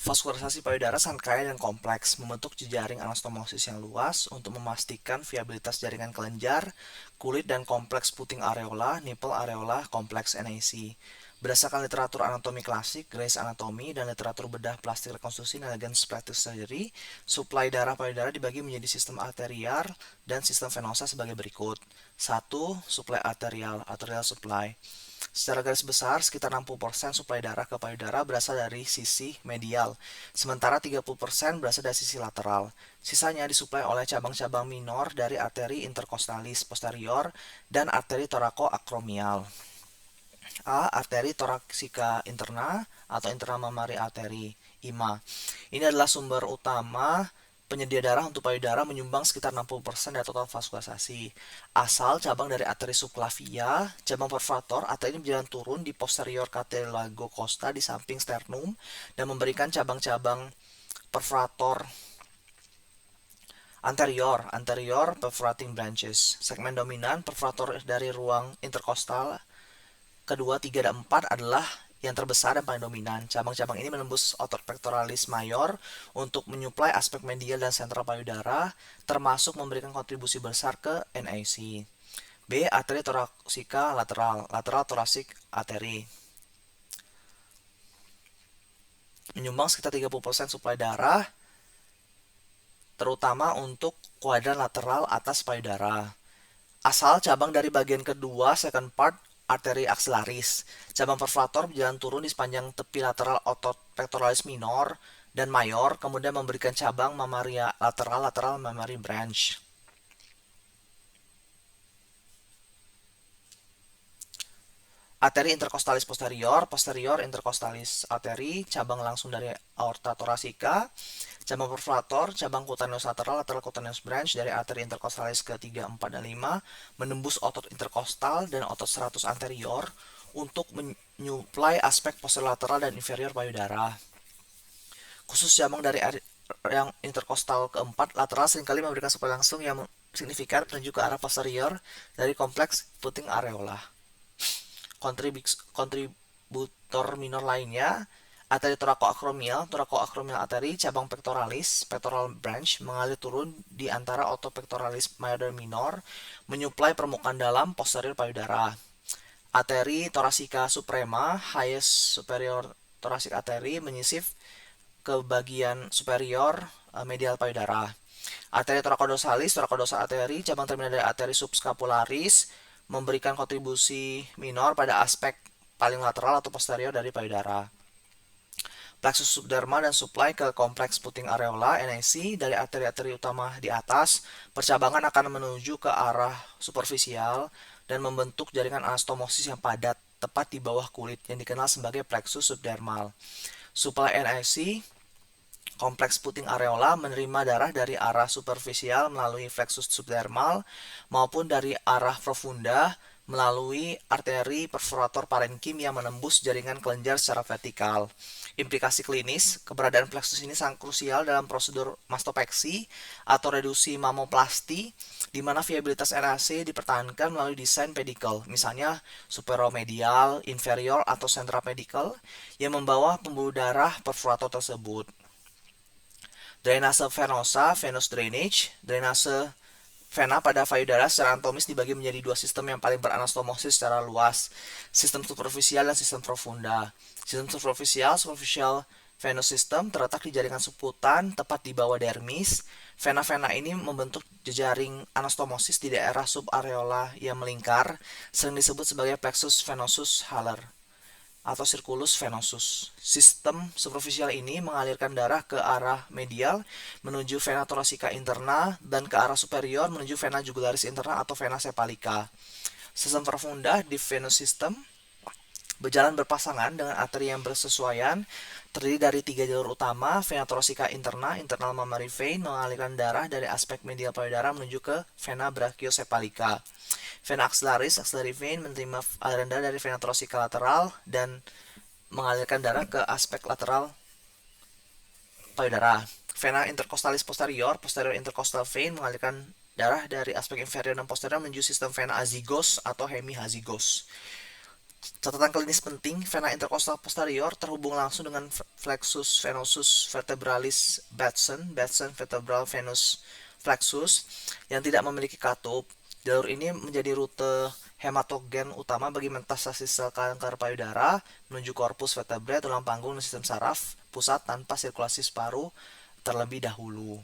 Vaskularisasi payudara sangat kaya dan kompleks, membentuk jejaring anastomosis yang luas untuk memastikan viabilitas jaringan kelenjar, kulit, dan kompleks puting areola, nipple areola, kompleks NAC. Berdasarkan literatur anatomi klasik, Gray's Anatomy, dan literatur bedah plastik rekonstruksi Neligan's Plastic Surgery, suplai darah payudara dibagi menjadi sistem arterial dan sistem venosa sebagai berikut. 1. Suplai arterial, arterial supply. Secara garis besar, sekitar 60% suplai darah ke payudara berasal dari sisi medial, sementara 30% berasal dari sisi lateral. Sisanya disuplai oleh cabang-cabang minor dari arteri intercostalis posterior dan arteri thoracoacromial. A. Arteri thoracica interna atau internal mammary artery (IMA). Ini adalah sumber utama penyedia darah untuk payudara, menyumbang sekitar 60% dari total vaskularisasi. Asal cabang dari arteri subclavia, cabang perforator, arteri ini berjalan turun di posterior cartilago costa di samping sternum dan memberikan cabang-cabang perforator anterior perforating branches. Segmen dominan perforator dari ruang interkostal kedua, 3, dan 4 adalah yang terbesar dan paling dominan. Cabang-cabang ini menembus otot pectoralis mayor untuk menyuplai aspek medial dan sentral payudara, termasuk memberikan kontribusi besar ke NAC. B. Arteri thoracica lateral, lateral thoracic artery, menyumbang sekitar 30% suplai darah, terutama untuk kuadran lateral atas payudara. Asal cabang dari bagian kedua, second part, arteri axillaris. Cabang perforator berjalan turun di sepanjang tepi lateral otot pectoralis minor dan mayor, kemudian memberikan cabang mammaria lateral, lateral mammary branch. Arteri intercostalis posterior, posterior intercostalis arteri, cabang langsung dari aorta thoracica. Cabang perforator, cabang cutaneous lateral, lateral cutaneous branch dari arteri intercostalis ke-3, 4, dan 5, menembus otot interkostal dan otot seratus anterior untuk menyuplai aspek posterolateral dan inferior payudara. Khusus cabang dari yang interkostal ke-4 lateral seringkali memberikan suplai langsung yang signifikan menuju ke arah posterior dari kompleks puting areola. Kontributor minor lainnya, arteri thoracoacromial arteri, cabang pectoralis, pectoral branch, mengalir turun di antara otot pectoralis major dan minor, menyuplai permukaan dalam posterior payudara. Arteri thoracica suprema, highest superior thoracic artery, menyisip ke bagian superior medial payudara. Arteri thoracodosalis, thoracodorsal artery, cabang terminal dari arteri subscapularis, memberikan kontribusi minor pada aspek paling lateral atau posterior dari payudara. Plexus subderma dan supply ke kompleks puting areola NAC dari arteri-arteri utama di atas. Percabangan akan menuju ke arah superficial dan membentuk jaringan anastomosis yang padat tepat di bawah kulit yang dikenal sebagai plexus subdermal. Supply NAC kompleks puting areola menerima darah dari arah superficial melalui plexus subdermal maupun dari arah profunda melalui arteri perforator parenkim yang menembus jaringan kelenjar secara vertikal. Implikasi klinis, keberadaan plexus ini sangat krusial dalam prosedur mastopeksi atau reduksi mamoplasti, di mana viabilitas RAC dipertahankan melalui desain pedicle, misalnya superomedial, inferior, atau central pedicle, yang membawa pembuluh darah perforator tersebut. Drainase venosa, venous drainage. Drainase vena pada payudara secara anatomis dibagi menjadi dua sistem yang paling beranastomosis secara luas, sistem superficial dan sistem profunda. Sistem superficial venous system terletak di jaringan subkutan tepat di bawah dermis. Vena-vena ini membentuk jejaring anastomosis di daerah subareola yang melingkar, sering disebut sebagai plexus venosus Haller atau circulus venosus. Sistem superficial ini mengalirkan darah ke arah medial menuju vena thoracica interna dan ke arah superior menuju vena jugularis interna atau vena sepalica. Sistem profunda di venous system berjalan berpasangan dengan arteri yang bersesuaian, terdiri dari 3 jalur utama. Vena thoracica interna, internal mammary vein, mengalirkan darah dari aspek medial payudara menuju ke vena brachiosepalica. Vena axillaris, axillary vein, menerima aliran darah dari vena thoracica lateral dan mengalirkan darah ke aspek lateral payudara. Vena intercostalis posterior, posterior intercostal vein, mengalirkan darah dari aspek inferior dan posterior menuju sistem vena azygos atau hemihazygos. Catatan klinis penting, vena intercostal posterior terhubung langsung dengan flexus venosus vertebralis Batson, Batson vertebral venous flexus yang tidak memiliki katup. Jalur ini menjadi rute hematogen utama bagi metastasis sel kanker payudara menuju korpus vertebrae, tulang panggung dan sistem saraf pusat tanpa sirkulasi paru terlebih dahulu.